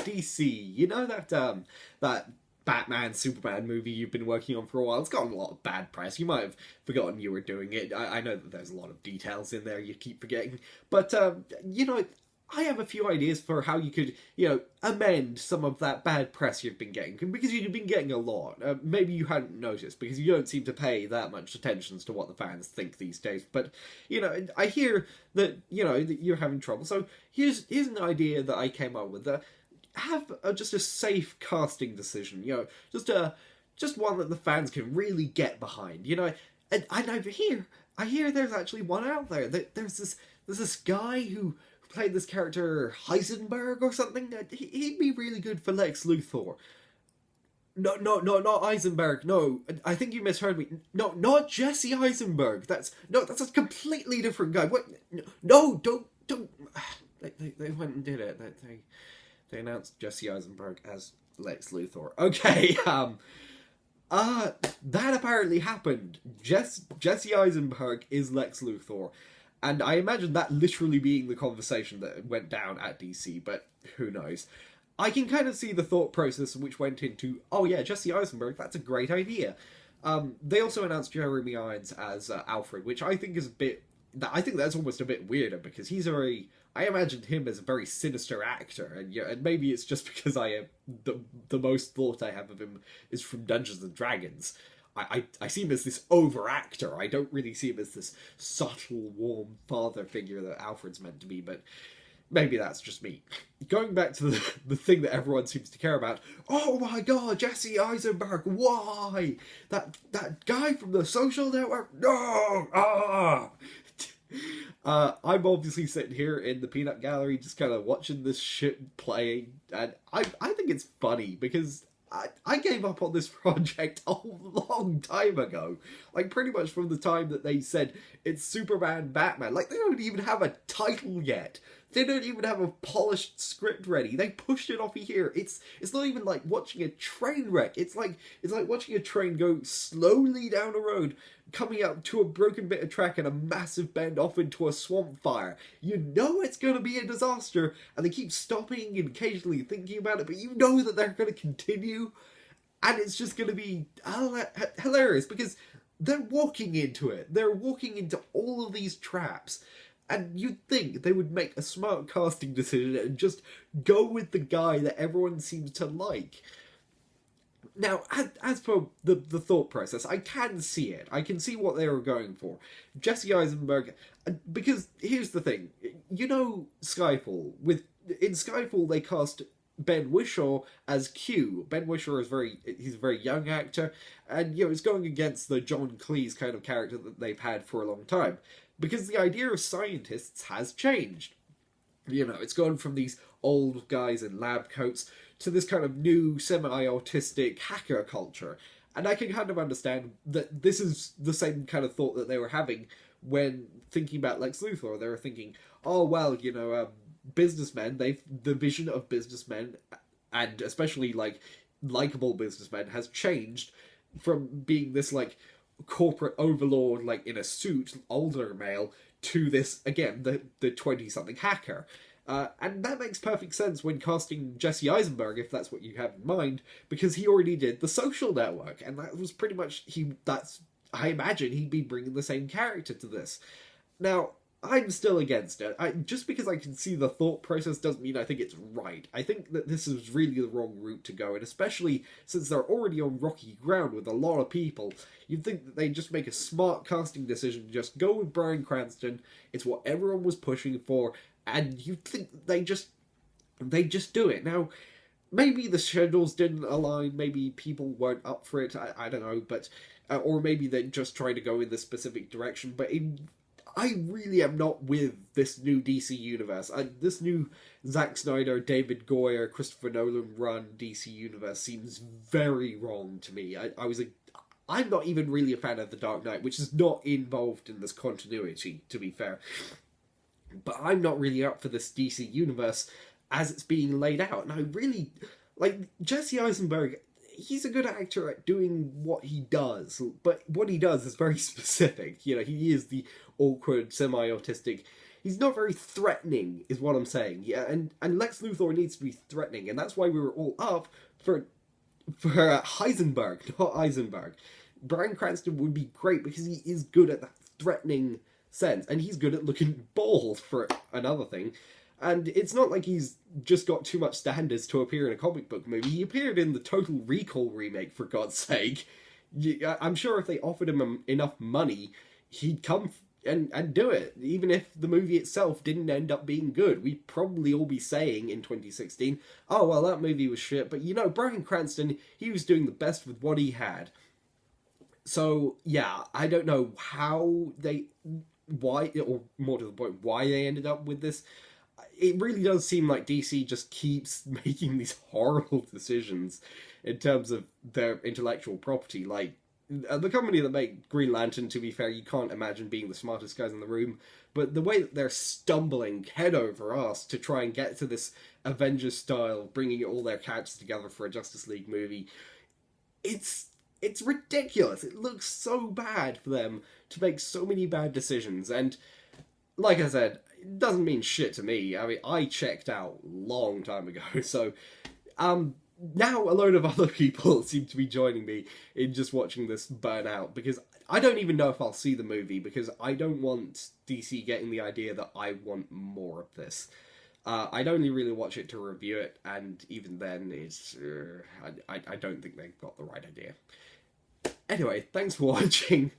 DC, you know that Batman, Superman movie you've been working on for a while? It's gotten a lot of bad press. You might have forgotten you were doing it. I know that there's a lot of details in there you keep forgetting. But, you know, I have a few ideas for how you could, you know, amend some of that bad press you've been getting. Because you've been getting a lot. Maybe you hadn't noticed, because you don't seem to pay that much attention to what the fans think these days. But, you know, I hear that, you know, that you're having trouble. So here's an idea that I came up with. Have just a safe casting decision, you know, just one that the fans can really get behind, you know. And I hear there's actually one out there. There's this guy who played this character Heisenberg or something. He'd be really good for Lex Luthor. No, not Eisenberg. No, I think you misheard me. No, not Jesse Eisenberg. That's a completely different guy. What? No, don't. They went and did it. They announced Jesse Eisenberg as Lex Luthor. Okay, that apparently happened. Jesse Eisenberg is Lex Luthor. And I imagine that literally being the conversation that went down at DC, but who knows. I can kind of see the thought process which went into, oh yeah, Jesse Eisenberg, that's a great idea. They also announced Jeremy Irons as Alfred, which I think is a bit... I think that's almost a bit weirder, because he's I imagined him as a very sinister actor, and yeah, and maybe it's just because I am the most thought I have of him is from Dungeons and Dragons. I see him as this over actor. I don't really see him as this subtle, warm father figure that Alfred's meant to be, but maybe that's just me. Going back to the thing that everyone seems to care about. Oh my god, Jesse Eisenberg, why? That guy from the Social Network? No! I'm obviously sitting here in the peanut gallery just kind of watching this shit playing, and I think it's funny because I gave up on this project a long time ago. Like, pretty much from the time that they said it's Superman Batman. Like, they don't even have a title yet. They don't even have a polished script ready. They pushed it off here. It's not even like watching a train wreck. It's like watching a train go slowly down a road, coming up to a broken bit of track and a massive bend off into a swamp fire. You know it's going to be a disaster, and they keep stopping and occasionally thinking about it, but you know that they're going to continue, and it's just going to be hilarious, because they're walking into it. They're walking into all of these traps, and you'd think they would make a smart casting decision and just go with the guy that everyone seems to like. Now, as for the thought process, I can see it. I can see what they were going for. Jesse Eisenberg, because here's the thing. You know Skyfall. In Skyfall, they cast Ben Whishaw as Q. Ben Whishaw he's a very young actor, and, you know, it's going against the John Cleese kind of character that they've had for a long time. Because the idea of scientists has changed. You know, it's gone from these old guys in lab coats to this kind of new semi-autistic hacker culture. And I can kind of understand that this is the same kind of thought that they were having when thinking about Lex Luthor. They were thinking, oh, well, you know, businessmen, the vision of businessmen, and especially, like, likable businessmen, has changed from being this, like, corporate overlord, like, in a suit, older male, to this, again, the 20-something hacker. And that makes perfect sense when casting Jesse Eisenberg, if that's what you have in mind, because he already did The Social Network, and that was pretty much, I imagine he'd be bringing the same character to this. Now, I'm still against it. Just because I can see the thought process doesn't mean I think it's right. I think that this is really the wrong route to go, and especially since they're already on rocky ground with a lot of people, you'd think that they'd just make a smart casting decision, just go with Bryan Cranston. It's what everyone was pushing for, and you'd think that they just do it. Now, maybe the schedules didn't align, maybe people weren't up for it, I don't know, but or maybe they're just trying to go in this specific direction, but I really am not with this new DC universe. This new Zack Snyder, David Goyer, Christopher Nolan run DC universe seems very wrong to me. I'm not even really a fan of The Dark Knight, which is not involved in this continuity, to be fair. But I'm not really up for this DC universe as it's being laid out. And I really, like, Jesse Eisenberg, he's a good actor at doing what he does, but what he does is very specific. You know, he is the awkward, semi-autistic. he's not very threatening, is what I'm saying. Yeah, and Lex Luthor needs to be threatening, and that's why we were all up for Heisenberg, not Eisenberg. Bryan Cranston would be great because he is good at that threatening sense, and he's good at looking bald for another thing. And it's not like he's just got too much standards to appear in a comic book movie. He appeared in the Total Recall remake, for God's sake. I'm sure if they offered him enough money, he'd come and do it. Even if the movie itself didn't end up being good, we'd probably all be saying in 2016, oh, well, that movie was shit. But, Bryan Cranston, he was doing the best with what he had. So, yeah, I don't know why, or more to the point, why they ended up with this. It really does seem like DC just keeps making these horrible decisions in terms of their intellectual property. Like, the company that made Green Lantern, to be fair, you can't imagine being the smartest guys in the room, but the way that they're stumbling head over ass to try and get to this Avengers style, bringing all their characters together for a Justice League movie, it's ridiculous. It looks so bad for them to make so many bad decisions, and like I said, it doesn't mean shit to me. I mean, I checked out a long time ago, so now a load of other people seem to be joining me in just watching this burn out, because I don't even know if I'll see the movie, because I don't want DC getting the idea that I want more of this. I'd only really watch it to review it, and even then, I don't think they've got the right idea. Anyway, thanks for watching.